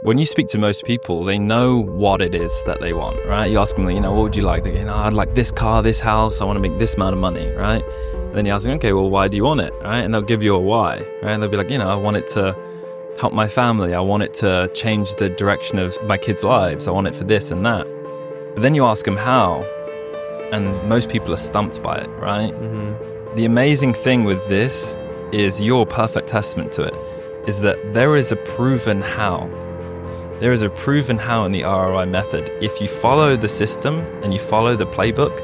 when you speak to most people, they know what it is that they want, right? You ask them, what would you like? They go, I'd like this car, this house, I want to make this amount of money, right? And then you ask them, okay, well, why do you want it, right? And they'll give you a why, right? And they'll be like, I want it to help my family. I want it to change the direction of my kids' lives. I want it for this and that. But then you ask them how, and most people are stumped by it, right? Mm-hmm. The amazing thing with this is your perfect testament to it, is that there is a proven how. There is a proven how in the ROI method. If you follow the system and you follow the playbook,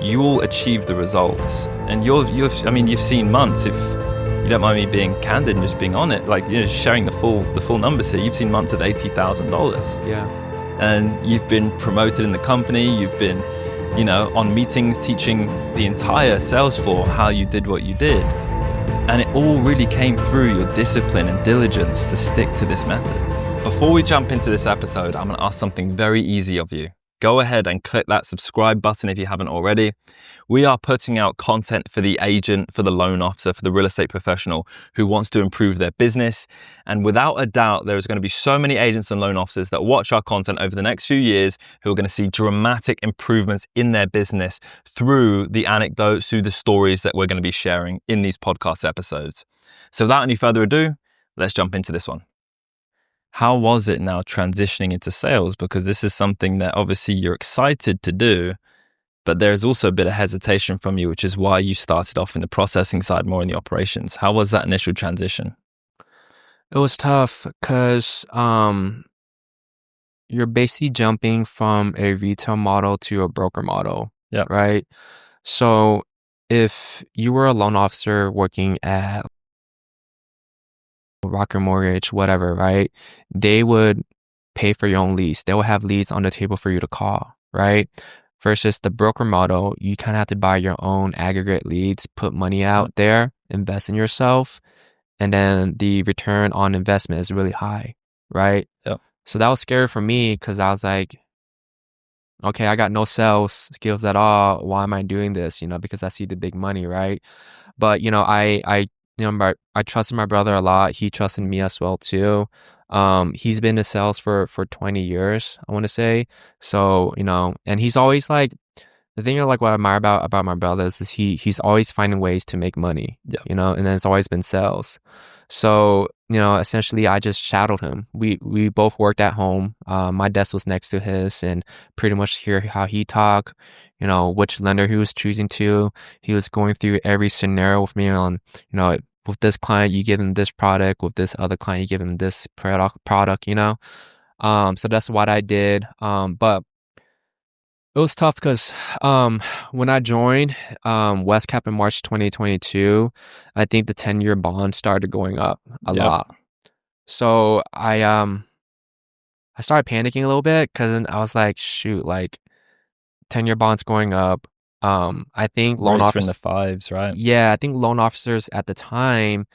you will achieve the results. And you've seen months, if you don't mind me being candid and just being on it, sharing the full numbers here, you've seen months of $80,000. Yeah. And you've been promoted in the company, you've been, on meetings teaching the entire sales floor how you did what you did. And it all really came through your discipline and diligence to stick to this method. Before we jump into this episode, I'm going to ask something very easy of you. Go ahead and click that subscribe button if you haven't already. We are putting out content for the agent, for the loan officer, for the real estate professional who wants to improve their business. And without a doubt, there is going to be so many agents and loan officers that watch our content over the next few years who are going to see dramatic improvements in their business through the anecdotes, through the stories that we're going to be sharing in these podcast episodes. So without any further ado, let's jump into this one. How was it now transitioning into sales? Because this is something that obviously you're excited to do, but there's also a bit of hesitation from you, which is why you started off in the processing side, more in the operations. How was that initial transition? It was tough because you're basically jumping from a retail model to a broker model, right? So if you were a loan officer working at Rocker Mortgage, whatever, right? They would pay for your own leads. They will have leads on the table for you to call, right? Versus the broker model, you kind of have to buy your own aggregate leads, put money out there, invest in yourself, and then the return on investment is really high, right? Yep. So that was scary for me because I was like, okay, I got no sales skills at all. Why am I doing this? Because I see the big money, right? But I trusted my brother a lot. He trusted me as well too. He's been in sales for 20 years, I want to say. So, and he's always like, the thing what I admire about my brother is he's always finding ways to make money, and then it's always been sales. So, essentially I just shadowed him. We both worked at home. My desk was next to his and pretty much hear how he talked, which lender he was choosing to. He was going through every scenario with me on, with this client, you give him this product. With this other client, you give him this product, So that's what I did. But it was tough because when I joined Westcap in March 2022, I think the 10-year bond started going up a lot. So I started panicking a little bit because then I was like, shoot, 10-year bonds going up. I think loan officers in the fives, right? Yeah, I think loan officers at the time,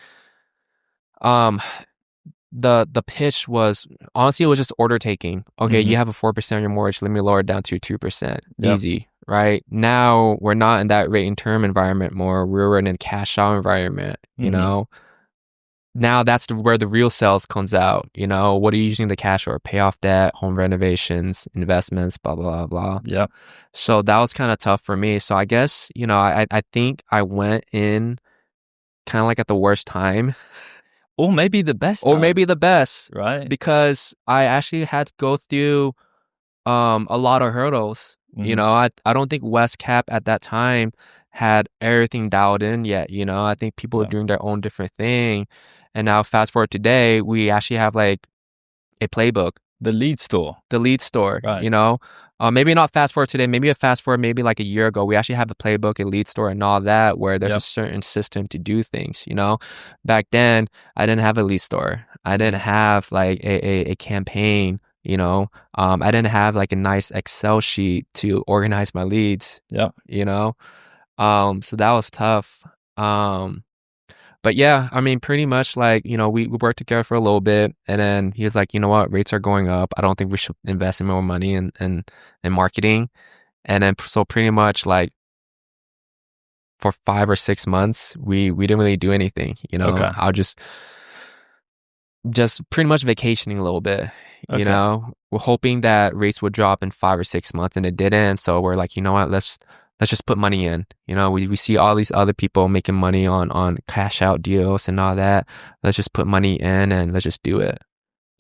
the pitch was, honestly, it was just order taking. Okay, you have a 4% on your mortgage, let me lower it down to 2%. Easy, right? Now we're not in that rate and term environment more. We're in a cash out environment, Now that's where the real sales comes out. What are you using the cash for? Pay off debt, home renovations, investments, blah, blah, blah. Yeah. So that was kind of tough for me. So I guess, I think I went in kind of at the worst time. Or maybe the best time. Right. Because I actually had to go through a lot of hurdles. I don't think Westcap at that time had everything dialed in yet. I think people were doing their own different thing. And now fast forward today, we actually have a playbook. The lead store. Right. Maybe not fast forward today, maybe a fast forward maybe a year ago. We actually have the playbook, a lead store and all that, where there's a certain system to do things, Back then, I didn't have a lead store. I didn't have a campaign, I didn't have a nice Excel sheet to organize my leads. Yeah. So that was tough. But yeah, pretty much we worked together for a little bit, and then he was like, you know what, rates are going up. I don't think we should invest in more money in marketing. And then so pretty much for 5 or 6 months, we didn't really do anything. Okay. I was just pretty much vacationing a little bit. You Okay. know, we're hoping that rates would drop in 5 or 6 months, and it didn't. So we're like, you know what, let's just put money in. You know, we see all these other people making money on cash out deals and all that. Let's just put money in and let's just do it.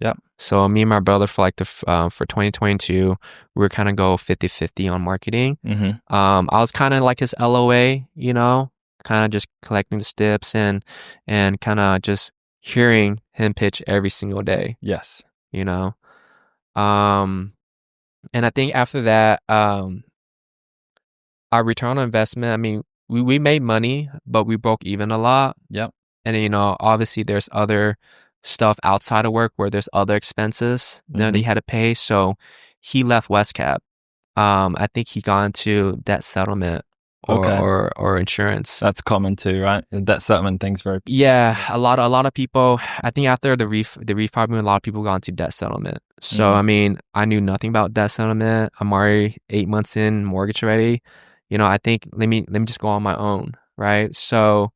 Yep. So me and my brother for for 2022, we were kind of go 50-50 on marketing. Mm-hmm. I was kind of like his LOA, you know, kind of just collecting the steps and kind of just hearing him pitch every single day, Yes. you know. And I think after that, our return on investment, I mean, we made money, but we broke even a lot. Yep. And, you know, obviously there's other stuff outside of work where there's other expenses that he had to pay. So he left WestCap. I think he got into debt settlement or insurance. That's common too, right? The debt settlement thing's very... Yeah, a lot of people, I think after the refi boom, a lot of people got into debt settlement. So, I mean, I knew nothing about debt settlement. I'm already 8 months in, mortgage ready. You know, I think let me just go on my own, right? So,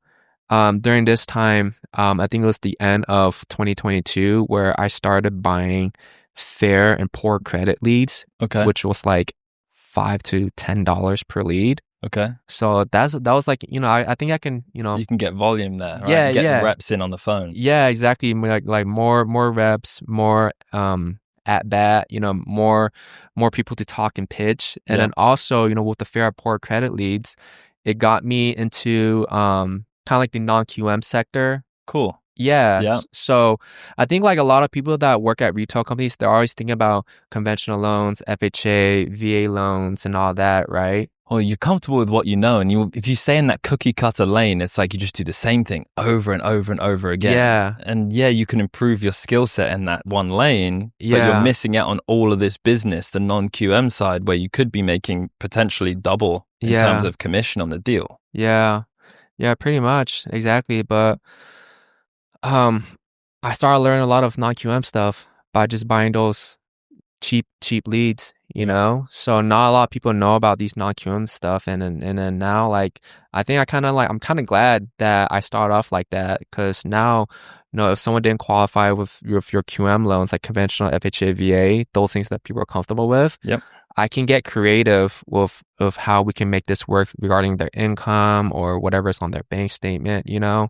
during this time, I think it was the end of 2022 where I started buying fair and poor credit leads, which was like $5 to $10 per lead. Okay. So that was like, you know, I think I can, you know, you can get volume there, right? Yeah, get the reps in on the phone. Yeah, exactly. Like more reps, more at bat, you know, more people to talk and pitch. And then also, you know, with the fair poor credit leads, it got me into kind of like the non-QM sector. Cool. Yeah. So I think like a lot of people that work at retail companies, they're always thinking about conventional loans, FHA, VA loans, and all that, right? Well, you're comfortable with what you know, and if you stay in that cookie cutter lane, it's like you just do the same thing over and over and over again. Yeah. And yeah, you can improve your skill set in that one lane, but you're missing out on all of this business, the non-QM side, where you could be making potentially double in terms of commission on the deal. Yeah, pretty much. Exactly. But I started learning a lot of non-QM stuff by just buying those cheap leads, you know. So not a lot of people know about these non-QM stuff, and then now, like, I think I'm kind of glad that I started off like that, because now, you know, if someone didn't qualify with your QM loans, like conventional FHA, VA, those things that people are comfortable with, I can get creative with how we can make this work regarding their income or whatever's on their bank statement, you know.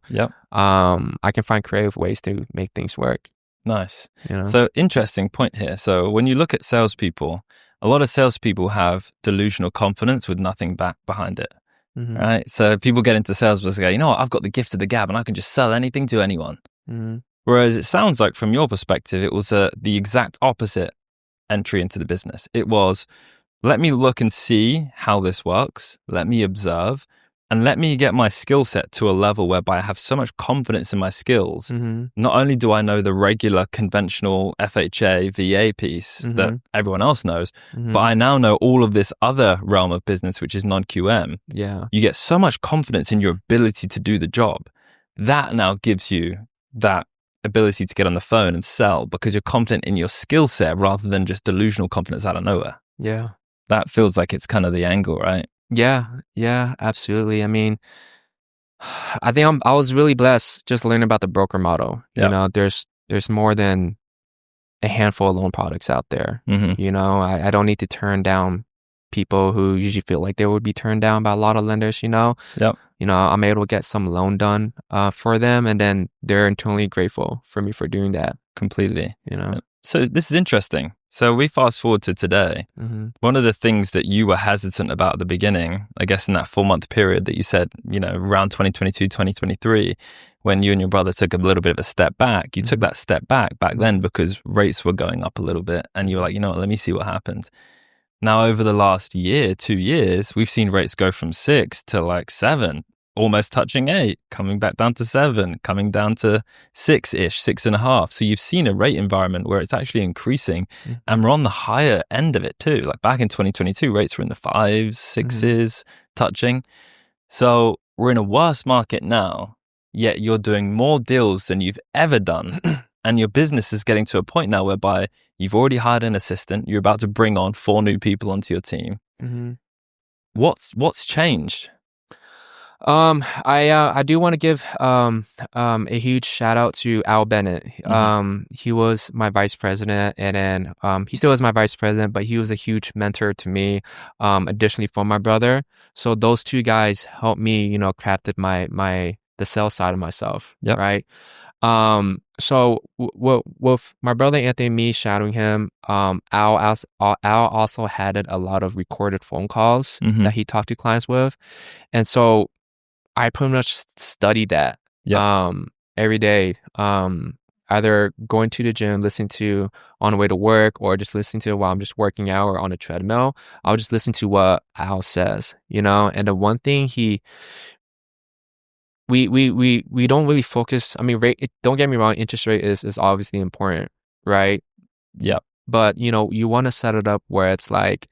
I can find creative ways to make things work. Nice. You know? So interesting point here. So when you look at salespeople, a lot of salespeople have delusional confidence with nothing back behind it, right? So people get into sales because they go, you know what, I've got the gift of the gab and I can just sell anything to anyone. Whereas it sounds like from your perspective, it was the exact opposite entry into the business. It was, let me look and see how this works. Let me observe. And let me get my skill set to a level whereby I have so much confidence in my skills. Not only do I know the regular conventional FHA, VA piece that everyone else knows, but I now know all of this other realm of business, which is non-QM. You get so much confidence in your ability to do the job. That now gives you that ability to get on the phone and sell because you're confident in your skill set rather than just delusional confidence out of nowhere. That feels like it's kind of the angle, right? Yeah, absolutely. I mean, I think I was really blessed just learning about the broker model. You know, there's more than a handful of loan products out there. You know, I don't need to turn down people who usually feel like they would be turned down by a lot of lenders, you know. You know, I'm able to get some loan done for them, and then they're internally grateful for me for doing that. Completely. You know. So this is interesting. So we fast forward to today. One of the things that you were hesitant about at the beginning, I guess in that 4-month period that you said, you know, around 2022, 2023, when you and your brother took a little bit of a step back, you took that step back then because rates were going up a little bit and you were like, you know what, let me see what happens. Now, over the last 2 years, we've seen rates go from 6 to like 7, almost touching 8, coming back down to 7, coming down to 6-ish, 6.5. So you've seen a rate environment where it's actually increasing and we're on the higher end of it too. Like back in 2022, rates were in the 5s, 6s, touching. So we're in a worse market now, yet you're doing more deals than you've ever done. And your business is getting to a point now whereby you've already hired an assistant. You're about to bring on 4 new people onto your team. What's changed? I do want to give a huge shout out to Al Bennett. He was my vice president, and then he still is my vice president, but he was a huge mentor to me. Additionally from my brother, so those two guys helped me, crafted the sales side of myself, Yep. right? So with my brother Anthony and me shadowing him, Al also had a lot of recorded phone calls that he talked to clients with, and so I pretty much studied that Yep. every day. Either going to the gym, listening to on the way to work, or just listening to it while I'm just working out or on a treadmill. I'll just listen to what Al says, and the one thing we don't really focus. I mean, don't get me wrong, interest rate is obviously important, right? Yep. But you want to set it up where it's like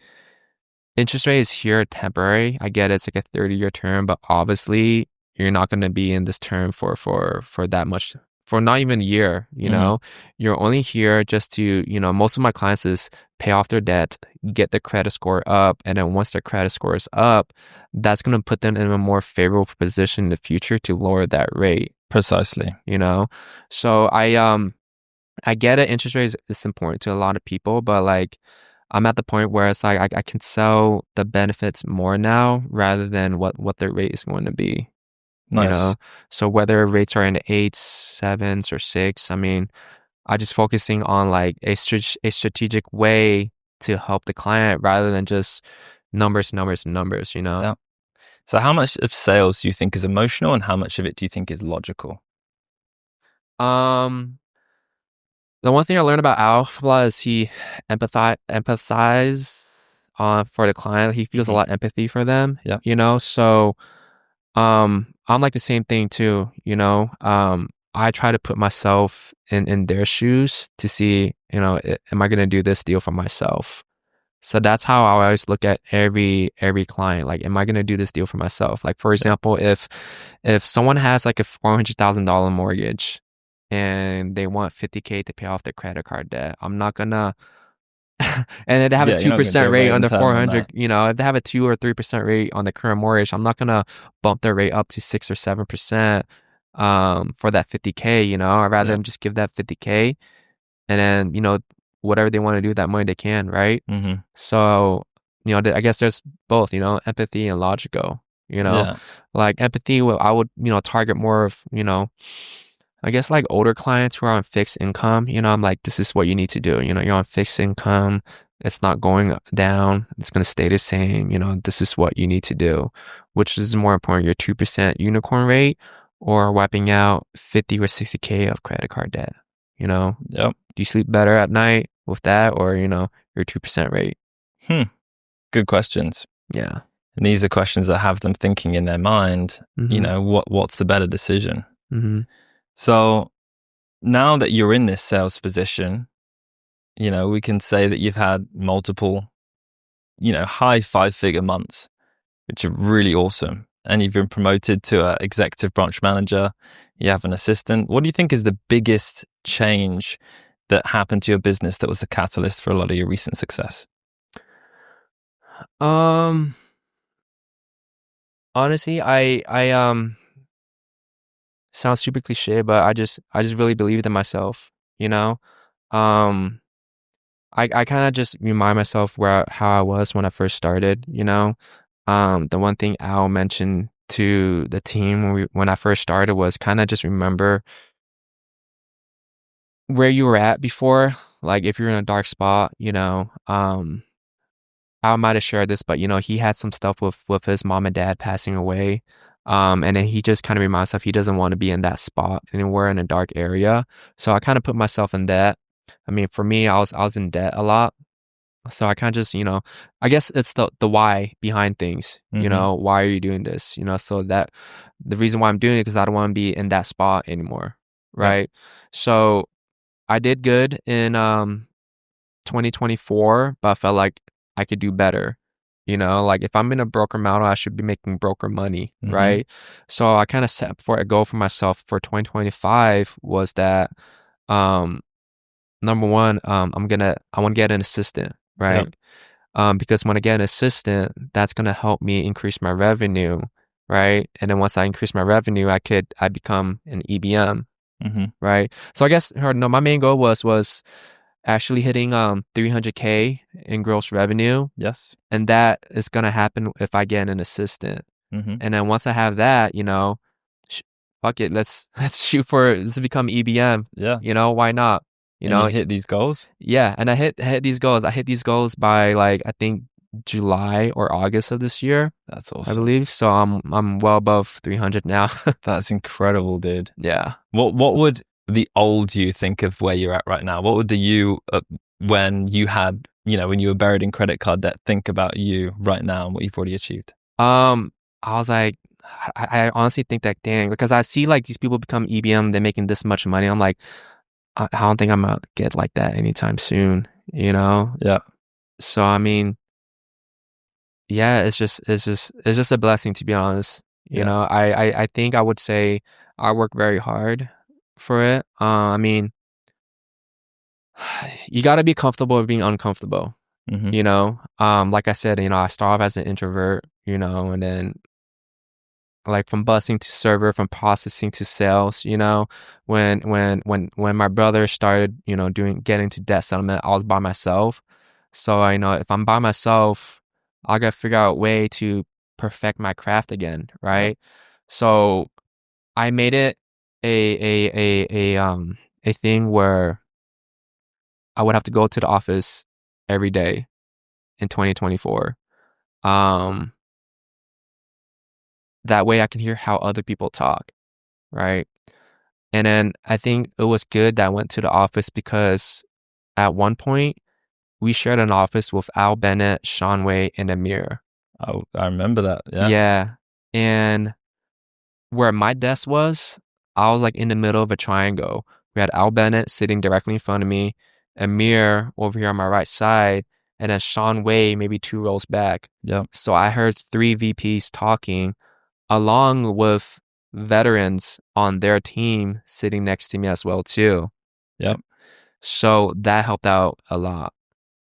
interest rate is here temporary. I get it's like a 30-year term, but obviously you're not going to be in this term for that much, for not even a year, You're only here just to, most of my clients is pay off their debt, get their credit score up, and then once their credit score is up, that's going to put them in a more favorable position in the future to lower that rate. Precisely. So I get it, interest rate is important to a lot of people, but like I'm at the point where it's like I can sell the benefits more now rather than what the rate is going to be. Nice. So whether rates are in the 8s, 7s, or 6, I mean, I just focusing on like a strategic way to help the client rather than just numbers. Yeah. So how much of sales do you think is emotional, and how much of it do you think is logical? The one thing I learned about Al is he empathize for the client. He feels a lot of empathy for them. Yeah. So I'm like the same thing too. I try to put myself in their shoes to see, am I gonna do this deal for myself? So that's how I always look at every client. Like, am I gonna do this deal for myself? Like, for example, if someone has like a $400,000 mortgage and they want $50K to pay off their credit card debt, I'm not gonna and they have a 2% rate on the 400, if they have a 2 or 3% rate on the current mortgage, I'm not gonna bump their rate up to 6 or 7% for that 50K, I'd rather them just give that 50K and then, whatever they want to do with that money they can, right? So, I guess there's both, empathy and logical, like empathy, I would, target more of, I guess like older clients who are on fixed income, I'm like, this is what you need to do. You're on fixed income. It's not going down. It's going to stay the same. This is what you need to do. Which is more important, your 2% unicorn rate or wiping out 50 or 60K of credit card debt? Yep. Do you sleep better at night with that or, your 2% rate? Good questions. Yeah. And these are questions that have them thinking in their mind, what's the better decision? So now that you're in this sales position, we can say that you've had multiple, high 5-figure months, which are really awesome. And you've been promoted to an executive branch manager. You have an assistant. What do you think is the biggest change that happened to your business that was a catalyst for a lot of your recent success? Honestly, I sounds super cliche, but I just really believed in myself, I kind of just remind myself how I was when I first started, the one thing Al mentioned to the team when I first started was kind of just remember where you were at before. Like if you're in a dark spot, I might have shared this, but he had some stuff with his mom and dad passing away. And then he just kind of reminds himself he doesn't want to be in that spot anywhere in a dark area. So I kind of put myself in that. I mean, for me, I was in debt a lot. So I kind of just, I guess it's the why behind things, why are you doing this? So that the reason why I'm doing it because I don't want to be in that spot anymore. Right. Yeah. So I did good in 2024, but I felt like I could do better. Like if I'm in a broker model, I should be making broker money, right? So I kind of set for a goal for myself for 2025 was that, number one, I want to get an assistant, right? Yep. Because when I get an assistant, that's going to help me increase my revenue. right? And then once I increase my revenue, I become an EBM, Mm-hmm. right? So I guess my main goal was actually hitting 300K in gross revenue, Yes. and that is gonna happen if I get an assistant. Mm-hmm. And then once I have that, sh- fuck it, let's shoot for let's become EBM. Yeah. Why not? And you hit these goals? Yeah, and I hit these goals. I hit these goals by like I think July or August of this year, That's I awesome. believe. So I'm well above 300 now. That's incredible, dude. Yeah. What would the old you think of where you're at right now? What would the you when you had, when you were buried in credit card debt, think about you right now and what you've already achieved? I was like, I honestly think that dang, because I see like these people become EBM, they're making this much money. I'm like, I don't think I'm gonna get like that anytime soon, Yeah. So I mean, yeah, it's just a blessing, to be honest. Yeah. I think I would say I work very hard for it. I mean, you got to be comfortable with being uncomfortable. Mm-hmm. Like I said, I start off as an introvert, and then like from busing to server, from processing to sales. When my brother started, getting to debt settlement, I was by myself. So I know if I'm by myself, I gotta figure out a way to perfect my craft again, Yeah. right? So I made it a thing where I would have to go to the office every day in 2024. Um, that way I can hear how other people talk, right? And then I think it was good that I went to the office because at one point we shared an office with Al Bennett, Sean Way, and Amir. Oh, I remember that. Yeah. Yeah. And where my desk was, I was like in the middle of a triangle. We had Al Bennett sitting directly in front of me, Amir over here on my right side, and then Sean Way maybe 2 rows back. Yeah. So I heard 3 VPs talking along with veterans on their team sitting next to me as well too. Yeah. So that helped out a lot.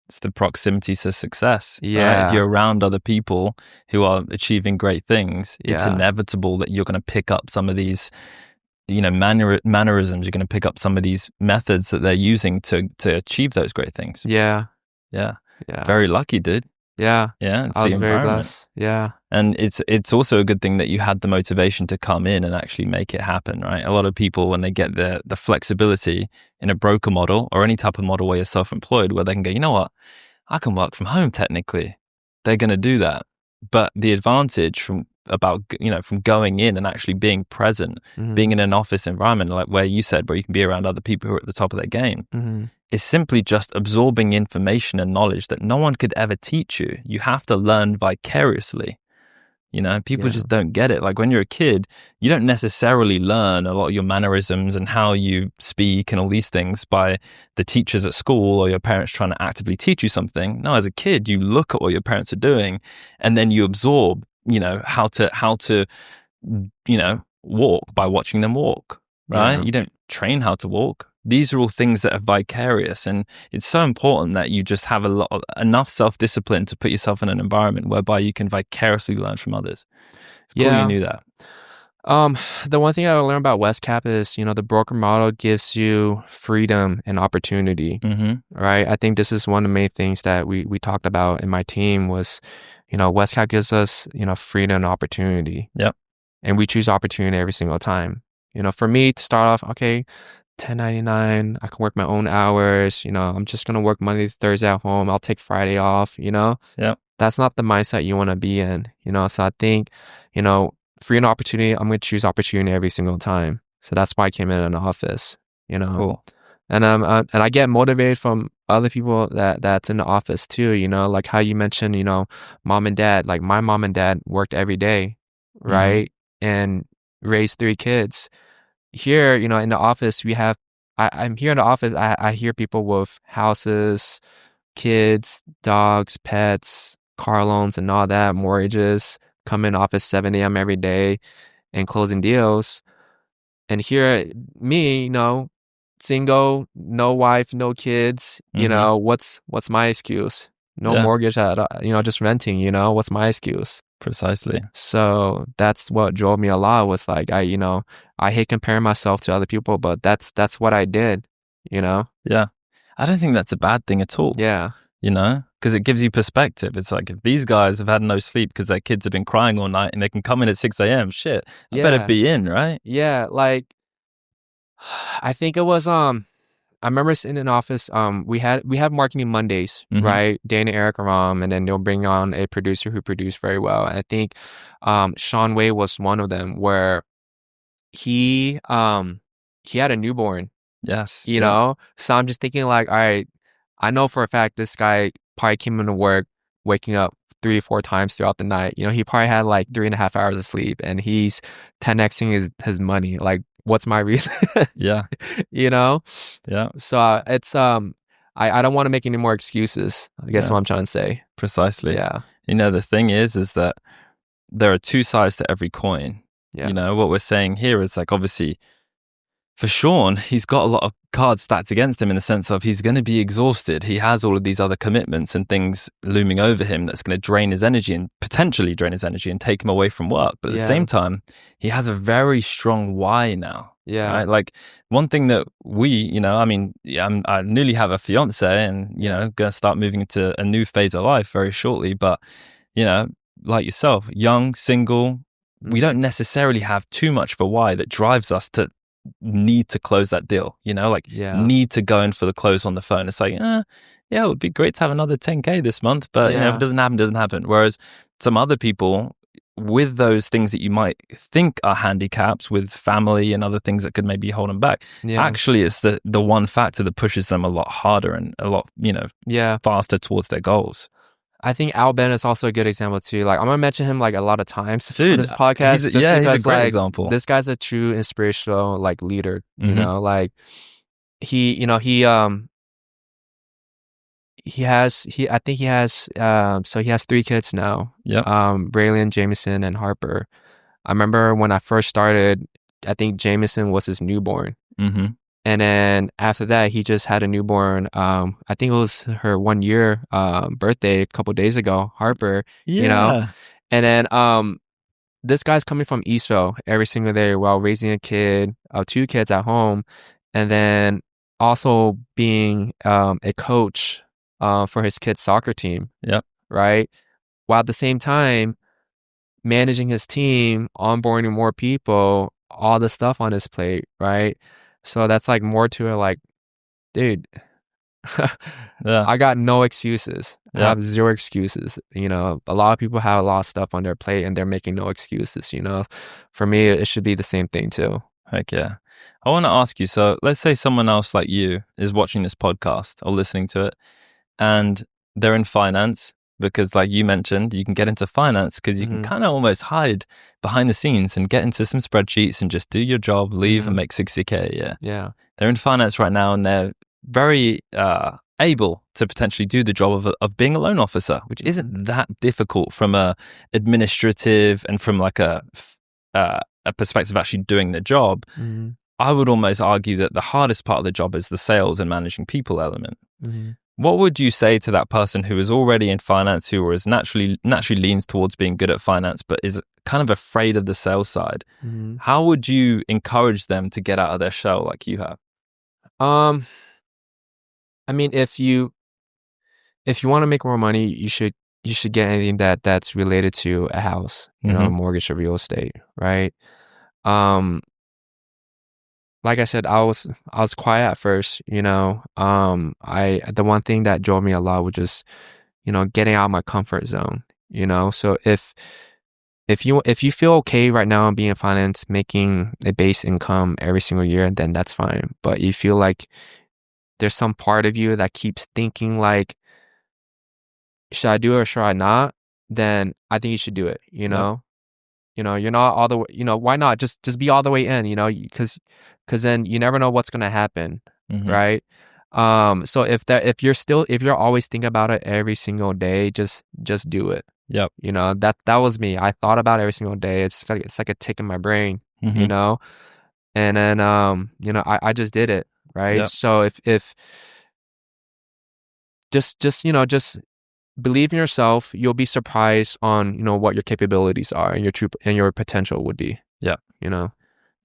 It's the proximity to success, right? If Yeah. you're around other people who are achieving great things, it's Yeah. inevitable that you're going to pick up some of these, mannerisms. You're going to pick up some of these methods that they're using to achieve those great things. Yeah. Yeah. Yeah. Very lucky, dude. Yeah. Yeah. It's I was the very environment. blessed. Yeah. And it's also a good thing that you had the motivation to come in and actually make it happen, right? A lot of people, when they get the flexibility in a broker model or any type of model where you're self-employed, where they can go, you know what, I can work from home technically, they're going to do that. But the advantage from going in and actually being present, Mhm. being in an office environment, like where you said, where you can be around other people who are at the top of their game, Mhm. is simply just absorbing information and knowledge that no one could ever teach you. You have to learn vicariously. People Yeah. just don't get it. Like when you're a kid, you don't necessarily learn a lot of your mannerisms and how you speak and all these things by the teachers at school or your parents trying to actively teach you something. No, as a kid, you look at what your parents are doing and then you absorb, how to, walk by watching them walk, right? Yeah. You don't train how to walk. These are all things that are vicarious, and it's so important that you just have enough self-discipline to put yourself in an environment whereby you can vicariously learn from others. It's cool you knew that. The one thing I learned about Westcap is, the broker model gives you freedom and opportunity, right? I think this is one of the main things that we talked about in my team was, Westcap gives us, freedom and opportunity. Yep. And we choose opportunity every single time. For me to start off, okay, 1099, I can work my own hours, I'm just going to work Monday to Thursday at home. I'll take Friday off, Yep. That's not the mindset you want to be in, So I think, free and opportunity, I'm going to choose opportunity every single time. So that's why I came in an office, Cool. And I get motivated from other people that's in the office too, like how you mentioned, mom and dad, like my mom and dad worked every day, right? And raised 3 kids. Here, in the office, I'm here in the office, I hear people with houses, kids, dogs, pets, car loans and all that, mortgages, come in office 7 a.m. every day and closing deals. And here, me, single, no wife, no kids, what's my excuse? No Yeah. mortgage at, just renting, what's my excuse? Precisely. So that's what drove me a lot, was like, I hate comparing myself to other people, but that's what I did, you know? Yeah. I don't think that's a bad thing at all, Yeah. you know, because it gives you perspective. It's like if these guys have had no sleep because their kids have been crying all night and they can come in at 6 a.m., shit, I better Yeah. be in, right? Yeah. Like, I think it was, I remember sitting in office, we had marketing Mondays, Mhm. right? Dana, Eric, and Ram, and then they'll bring on a producer who produced very well. And I think, Sean Way was one of them, where he had a newborn, Yes. you Yeah. know? So I'm just thinking like, all right, I know for a fact this guy probably came into work waking up 3 or 4 times throughout the night. You know, he probably had like 3.5 hours of sleep, and he's 10xing his money. Like, what's my reason? Yeah. You know? Yeah. So it's I don't want to make any more excuses, I guess, Yeah. what I'm trying to say. Precisely. Yeah. You know, the thing is that there are two sides to every coin. Yeah. You know, what we're saying here is like, obviously, for Sean, he's got a lot of cards stacked against him in the sense of he's going to be exhausted. He has all of these other commitments and things looming over him that's going to drain his energy and potentially drain his energy and take him away from work. But at the Yeah. same time, he has a very strong why now. Yeah. Right? Like one thing that we, you know, I mean, I nearly have a fiance and, you know, going to start moving into a new phase of life very shortly. But, you know, like yourself, young, single, we don't necessarily have too much of a why that drives us to need to close that deal, you know, like Yeah. need to go in for the close on the phone. It's like, yeah, it would be great to have another 10K this month, but you know, if it doesn't happen, it doesn't happen. Whereas some other people with those things that you might think are handicaps with family and other things that could maybe hold them back, actually it's the one factor that pushes them a lot harder and a lot, you know, faster towards their goals. I think Al Ben is also a good example too. Like, I'm gonna mention him like a lot of times Dude, on this podcast, he's a because great like example. this guy's a true inspirational like leader. You know, like he I think he has so he has 3 kids now. Yep. Braylon, Jameson, and Harper. I remember when I first started, I think Jameson was his newborn. And then after that, he just had a newborn. I think it was her 1 year birthday a couple days ago, Harper. You know, and then this guy's coming from Eastville every single day while raising a kid, 2 kids at home, and then also being a coach for his kid's soccer team. Yep. Right. While at the same time managing his team, onboarding more people, all the stuff on his plate. Right. So that's like more to it, like, dude, I got no excuses. I have 0 excuses. You know, a lot of people have a lot of stuff on their plate and they're making no excuses, you know. For me, it should be the same thing too. Heck yeah. I want to ask you, so let's say someone else like you is watching this podcast or listening to it and they're in finance, because like you mentioned, you can get into finance because you can kind of almost hide behind the scenes and get into some spreadsheets and just do your job, leave and make 60K a year. Yeah. They're in finance right now and they're very able to potentially do the job of being a loan officer, which isn't that difficult from a administrative and from like a perspective of actually doing the job. I would almost argue that the hardest part of the job is the sales and managing people element. What would you say to that person who is already in finance, who is naturally leans towards being good at finance, but is kind of afraid of the sales side? How would you encourage them to get out of their shell like you have? I mean, if you want to make more money, you should get anything that's related to a house, you know, mortgage or real estate, right? Like I said, I was quiet at first, you know. The one thing that drove me a lot was just, you know, getting out of my comfort zone, you know. So if you feel okay right now being in finance, making a base income every single year, then that's fine. But you feel like there's some part of you that keeps thinking like, should I do it or should I not? Then I think you should do it, you know. You know, you're not all the way, you know, why not just be all the way in, you know, because then you never know what's going to happen, right? So if you're always thinking about it every single day, just do it. You know, that was me. I thought about it every single day. It's like a tick in my brain, you know. And then you know, I just did it, right? So if just you know, just believe in yourself. You'll be surprised on, what your capabilities are and your potential would be. Yeah. And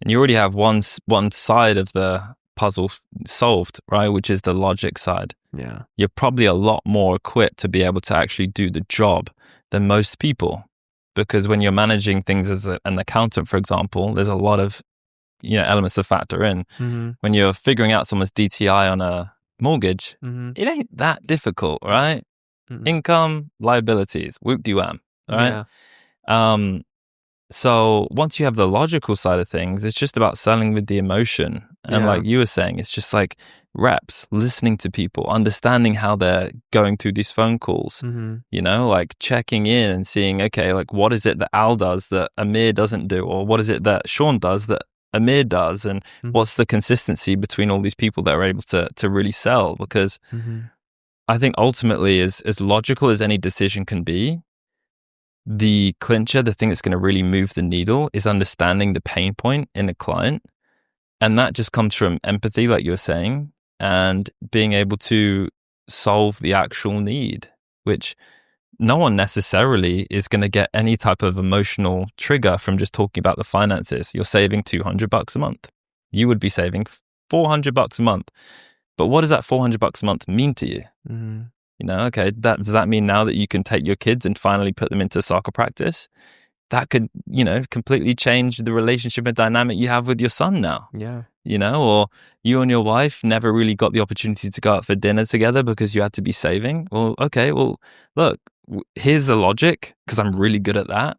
you already have one side of the puzzle solved, right? Which is the logic side. Yeah. You're probably a lot more equipped to be able to actually do the job than most people. Because when you're managing things as an accountant, for example, there's a lot of elements to factor in. Mm-hmm. When you're figuring out someone's DTI on a mortgage, Mm-hmm. it ain't that difficult, right? Mm-hmm. Income, liabilities, whoop-de-wham, right? Yeah. So once you have the logical side of things, it's just about selling with the emotion. And like you were saying, it's just like reps, listening to people, understanding how they're going through these phone calls, like checking in and seeing, okay, like what is it that Al does that Amir doesn't do? Or what is it that Sean does that Amir does? And what's the consistency between all these people that are able to really sell? Because I think ultimately, as logical as any decision can be, the clincher, the thing that's going to really move the needle, is understanding the pain point in a client. And that just comes from empathy, like you were saying, and being able to solve the actual need, which no one necessarily is going to get any type of emotional trigger from just talking about the finances. You're saving $200 a month. You would be saving $400 a month. But what does that $400 a month mean to you? Okay, does that mean now that you can take your kids and finally put them into soccer practice? That could, completely change the relationship and dynamic you have with your son now. Yeah. Or you and your wife never really got the opportunity to go out for dinner together because you had to be saving. Well, okay, look, here's the logic, because I'm really good at that.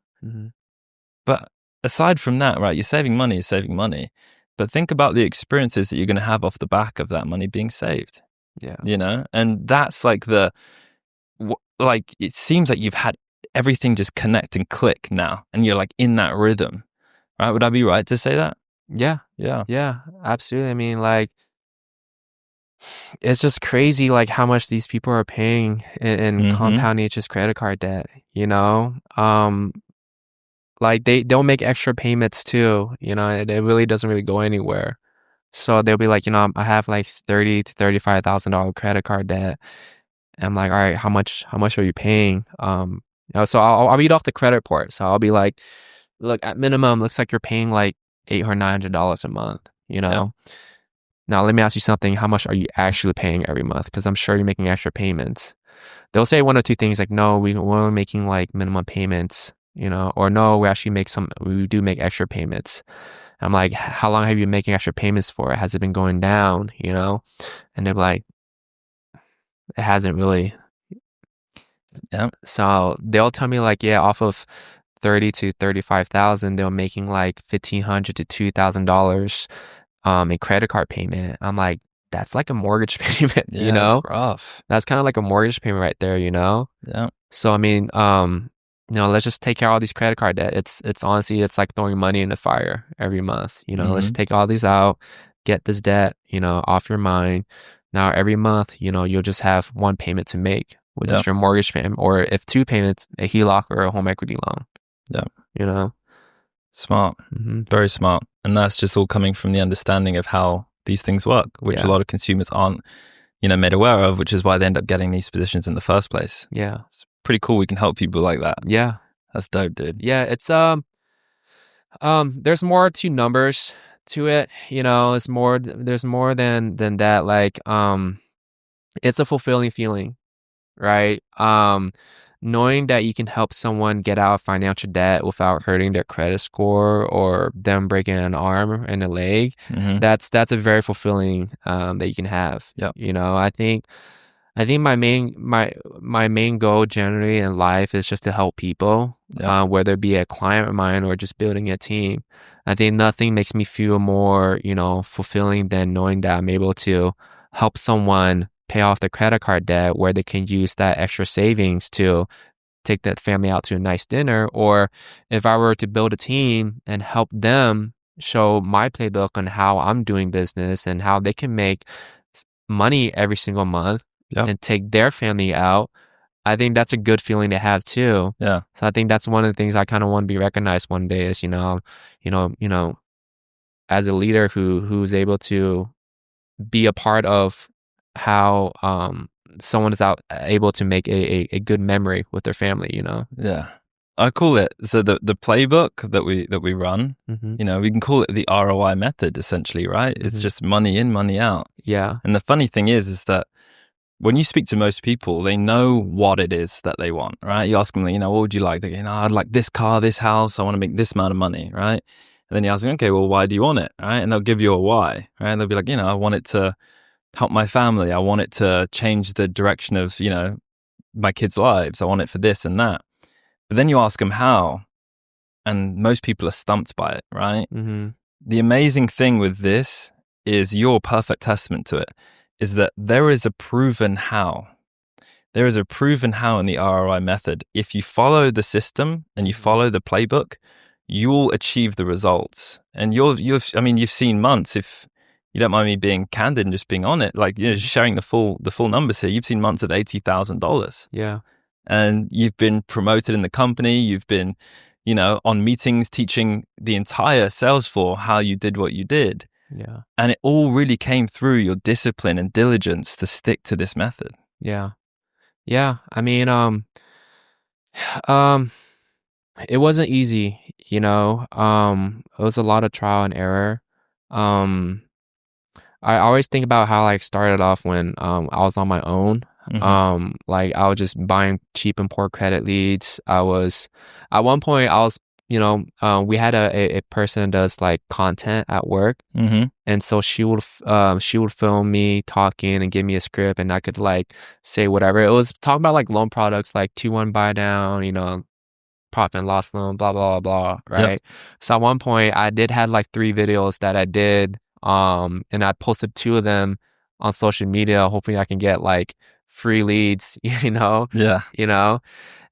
But aside from that, right, you're saving money is saving money. But think about the experiences that you're going to have off the back of that money being saved. Yeah. And that's like it seems like you've had everything just connect and click now, and you're like in that rhythm, right? Would I be right to say that? Yeah. Yeah. Yeah, absolutely. I mean, like, it's just crazy, like, how much these people are paying in compound interest credit card debt, like they'll make extra payments too, it really doesn't really go anywhere. So they'll be like, I have like $30,000 to $35,000 credit card debt. And I'm like, all right, how much are you paying? So I'll read off the credit report. So I'll be like, look, at minimum, looks like you're paying like $800 or $900 a month. Yeah. Now let me ask you something. How much are you actually paying every month? Because I'm sure you're making extra payments. They'll say one or two things like, no, we're only making like minimum payments, or no, we do make extra payments. I'm like, how long have you been making extra payments for? Has it been going down? And they're like, it hasn't really. Yeah. So they'll tell me like, yeah, off of 30 to 35,000, they're making like $1,500 to $2,000 in credit card payment. I'm like, that's like a mortgage payment, Yeah, that's rough. That's kind of like a mortgage payment right there, Yeah. So I mean, let's just take care of all these credit card debt. It's honestly, it's like throwing money in the fire every month. Let's just take all these out, get this debt, off your mind. Now every month, you'll just have one payment to make, which is your mortgage payment, or if two payments, a HELOC or a home equity loan. Yeah. Smart. Very smart. And that's just all coming from the understanding of how these things work, which a lot of consumers aren't, made aware of, which is why they end up getting these positions in the first place. Yeah. It's pretty cool we can help people like that. Yeah. That's dope, dude. Yeah, it's there's more to numbers to it, there's more than that. Like, it's a fulfilling feeling, right? Knowing that you can help someone get out of financial debt without hurting their credit score or them breaking an arm and a leg, that's a very fulfilling that you can have. Yep. I think my main goal generally in life is just to help people, whether it be a client of mine or just building a team. I think nothing makes me feel more, fulfilling than knowing that I'm able to help someone pay off their credit card debt where they can use that extra savings to take that family out to a nice dinner. Or if I were to build a team and help them show my playbook on how I'm doing business and how they can make money every single month and take their family out, I think that's a good feeling to have too. Yeah. So I think that's one of the things I kind of want to be recognized one day is, as a leader who's able to be a part of how someone is out able to make a good memory with their family, you know? Yeah. I call it, so the playbook that we run, Mm-hmm. you know, we can call it the ROI method essentially, right? It's Mm-hmm. just money in, money out. Yeah. And the funny thing is that when you speak to most people, they know what it is that they want, right? You ask them, you know, what would you like? They go, you know, I'd like this car, this house. I want to make this amount of money, right? And then you ask them, okay, well, why do you want it, right? And they'll give you a why, right? And they'll be like, you know, I want it to help my family. I want it to change the direction of, you know, my kids' lives. I want it for this and that. But then you ask them how, and most people are stumped by it, right? Mm-hmm. The amazing thing with this is your perfect testament to it, is that there is a proven how. There is a proven how in the ROI method. If you follow the system and you follow the playbook, you'll achieve the results. And you've seen months, if you don't mind me being candid and just being on it, like, you know, just sharing the full numbers here, you've seen months of $80,000. Yeah. And you've been promoted in the company. You've been, you know, on meetings teaching the entire sales floor how you did what you did. Yeah. And it all really came through your discipline and diligence to stick to this method. Yeah. Yeah. I mean, it wasn't easy, you know. It was a lot of trial and error. Um, I always think about how I started off when I was on my own. Like I was just buying cheap and poor credit leads. At one point I was, you know, we had a person that does like content at work. And so she would film me talking and give me a script, and I could like say whatever. It was talking about like loan products, like 2-1 buy down, you know, profit and loss loan, blah blah blah, right? Yep. So at one point I did had like 3 videos that I did, and I posted 2 of them on social media, hoping I can get like free leads, you know? Yeah. You know?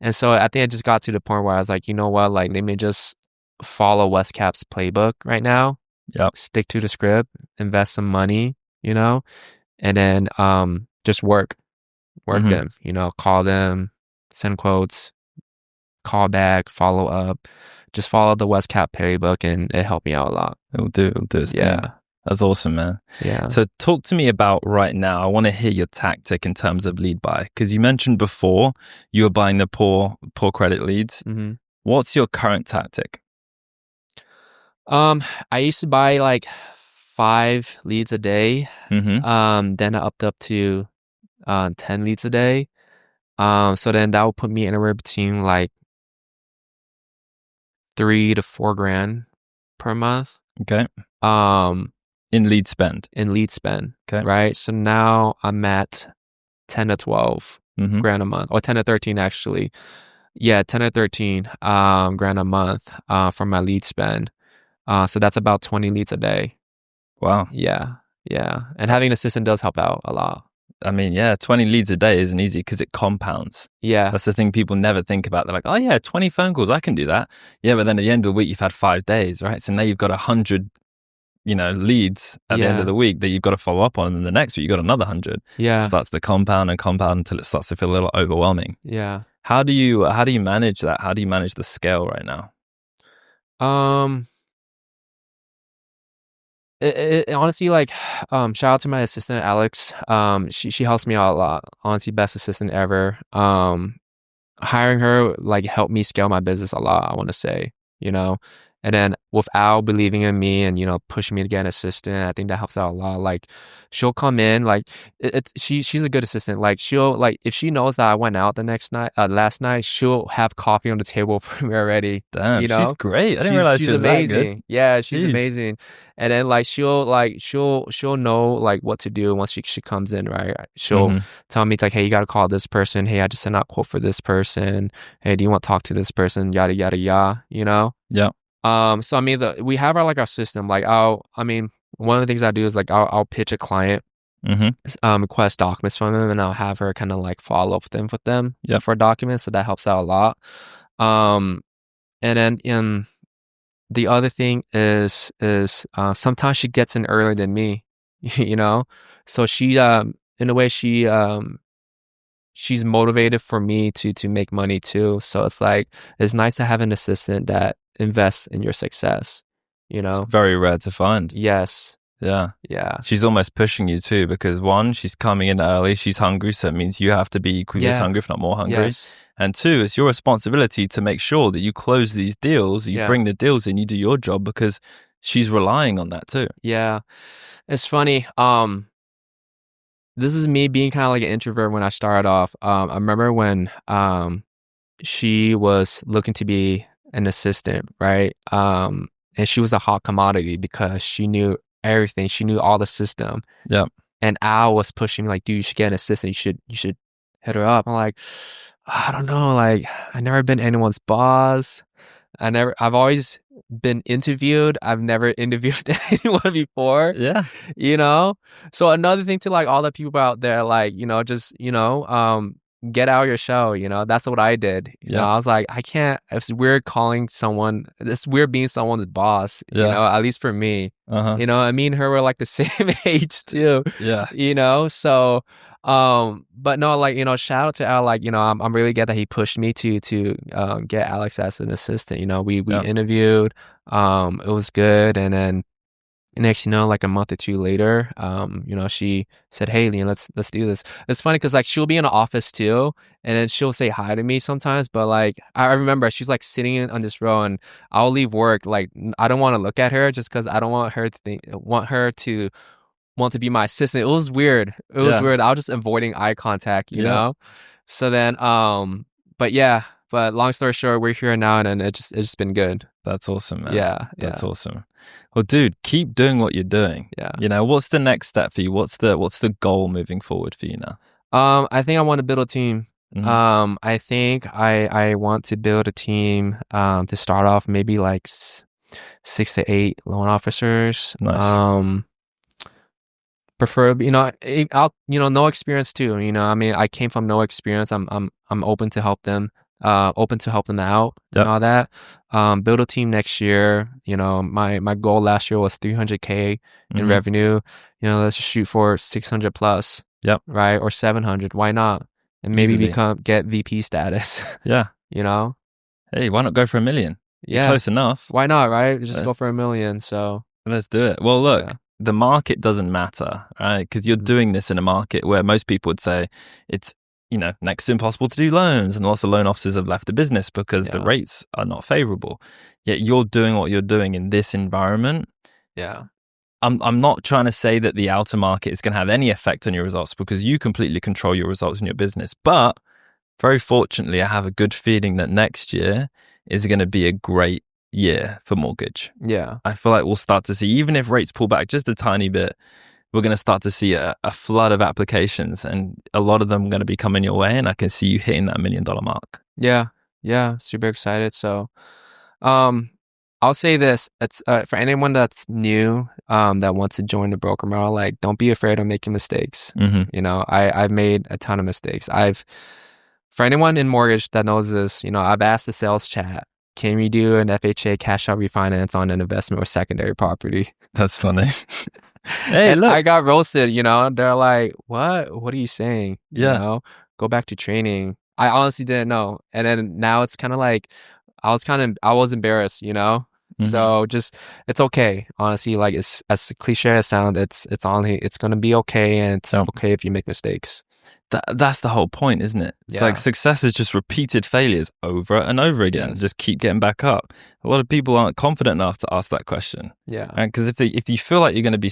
And so I think I just got to the point where I was like, you know what, like let me just follow Westcap's playbook right now. Yep. Stick to the script, invest some money, you know, and then just work them, you know, call them, send quotes, call back, follow up, just follow the Westcap playbook, and it helped me out a lot. It'll do its thing. That's awesome, man. Yeah. So talk to me about right now. I want to hear your tactic in terms of lead buy, because you mentioned before you were buying the poor credit leads. What's your current tactic? I used to buy like 5 leads a day. Then I upped up to 10 leads a day. So then that would put me anywhere between like $3 to $4 grand per month. Okay. In lead spend. Okay. Right. So now I'm at 10 to 12 grand a month, or 10 to 13 actually. Yeah, 10 to 13 grand a month from my lead spend. So that's about 20 leads a day. Wow. Yeah. And having an assistant does help out a lot. I mean, yeah, 20 leads a day isn't easy because it compounds. Yeah. That's the thing people never think about. They're like, oh yeah, 20 phone calls, I can do that. Yeah, but then at the end of the week, you've had 5 days, right? So now you've got 100, you know, leads at the end of the week that you've got to follow up on. And then the next week, you've got another 100. Yeah. It starts to compound until it starts to feel a little overwhelming. Yeah. How do you manage that? How do you manage the scale right now? It honestly, like, shout out to my assistant Alex. She helps me out a lot. Honestly, best assistant ever. Hiring her like helped me scale my business a lot, I want to say, you know. And then with Al believing in me and, you know, pushing me to get an assistant, I think that helps out a lot. Like, she'll come in, like, she's a good assistant. Like, she'll, like, if she knows that I went out last night, she'll have coffee on the table for me already. Damn, you know? she's great. I didn't realize she was amazing. that good. Yeah, she's amazing. And then like she'll know like what to do once she comes in, right? She'll tell me like, hey, you got to call this person. Hey, I just sent out a quote for this person. Hey, do you want to talk to this person? Yada yada yada. You know? Yeah. So I mean, we have our system. Like, one of the things I do is like I'll pitch a client, request documents from them, and I'll have her kind of like follow up with them for documents. So that helps out a lot. And then the other thing is sometimes she gets in earlier than me, you know. So she in a way she's motivated for me to make money too. So it's like it's nice to have an assistant that invests in your success, you know. It's very rare to find. Yes. Yeah. Yeah. She's almost pushing you too, because one, she's coming in early, she's hungry, so it means you have to be equally as hungry, if not more hungry. Yes. And two, it's your responsibility to make sure that you close these deals, you Yeah. bring the deals in, you do your job, because she's relying on that too. Yeah. It's funny. This is me being kind of like an introvert when I started off. I remember when she was looking to be an assistant, right? And she was a hot commodity because she knew everything. She knew all the system. Yeah. And Al was pushing me like, dude, you should get an assistant. You should hit her up. I'm like, I don't know. Like, I never been anyone's boss. I've always been interviewed. I've never interviewed anyone before. Yeah. You know? So another thing to like all the people out there, like, you know, just, you know, get out of your shell, you know? That's what I did. You know, I was like, I can't, it's weird it's weird being someone's boss, you know, at least for me. You know, and me and her were like the same age too. Yeah. You know, so but no, like, you know, shout out to Al. Like, you know, I'm really glad that he pushed me to get Alex as an assistant. You know, we interviewed, it was good, and then next, you know, like a month or two later, you know, she said, "Hey, Leon, let's do this." It's funny because like she'll be in the office too, and then she'll say hi to me sometimes. But like I remember she's like sitting on this row, and I'll leave work. Like I don't want to look at her just because I don't want her to want to be my assistant. It was weird. It was weird. I was just avoiding eye contact, you know? So then, but long story short, we're here now, and it's just been good. That's awesome, man. Yeah. That's awesome. Well, dude, keep doing what you're doing. Yeah. You know, what's the next step for you? What's the goal moving forward for you now? I think I want to build a team. I think I want to build a team, to start off maybe like 6 to 8 loan officers. Nice. Preferably, you know, no experience too. You know, I mean, I came from no experience. I'm open to help them, out and all that. Build a team next year. You know, my goal last year was 300K in revenue. You know, let's just shoot for 600 plus. Right, or 700. Why not? And maybe get VP status. Yeah. You know. Hey, why not go for $1 million? Yeah. You're close enough. Why not? Right. Just go for $1 million. So let's do it. Well, look. The market doesn't matter, right? Because you're doing this in a market where most people would say it's, you know, next to impossible to do loans, and lots of loan officers have left the business because the rates are not favorable. Yet you're doing what you're doing in this environment. Yeah. I'm not trying to say that the outer market is going to have any effect on your results, because you completely control your results in your business. But very fortunately, I have a good feeling that next year is going to be a great year for mortgage. Yeah. I feel like we'll start to see, even if rates pull back just a tiny bit, we're going to start to see a flood of applications, and a lot of them are going to be coming your way, and I can see you hitting that $1 million mark. Yeah. Super excited. So, I'll say this: it's for anyone that's new, that wants to join the broker model. Like, don't be afraid of making mistakes. You know, I've made a ton of mistakes. For anyone in mortgage that knows this, you know, I've asked the sales chat, can we do an FHA cash out refinance on an investment or secondary property? That's funny. Hey, look. I got roasted, you know. They're like, what? What are you saying? Yeah. You know, go back to training. I honestly didn't know. And then now it's kind of like, I was embarrassed, you know? So it's okay. Honestly, like, it's as cliche as it sounds, it's going to be okay. And it's okay if you make mistakes. That's the whole point, isn't it? It's like success is just repeated failures over and over again. Just keep getting back up. A lot of people aren't confident enough to ask that question. Yeah. Because if you feel like you're going to be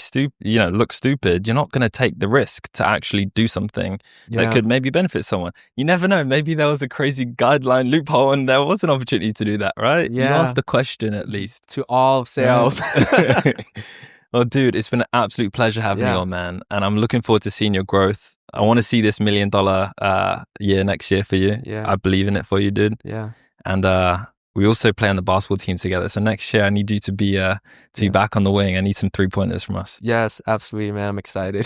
look stupid, you're not going to take the risk to actually do something that could maybe benefit someone. You never know. Maybe there was a crazy guideline loophole and there was an opportunity to do that, right? Yeah. You asked the question at least. To all of sales. Well, dude, it's been an absolute pleasure having you on, man. And I'm looking forward to seeing your growth. I want to see this $1 million year next year for you. Yeah. I believe in it for you, dude. Yeah. And we also play on the basketball team together. So next year, I need you to be back on the wing. I need some 3-pointers from us. Yes, absolutely, man. I'm excited.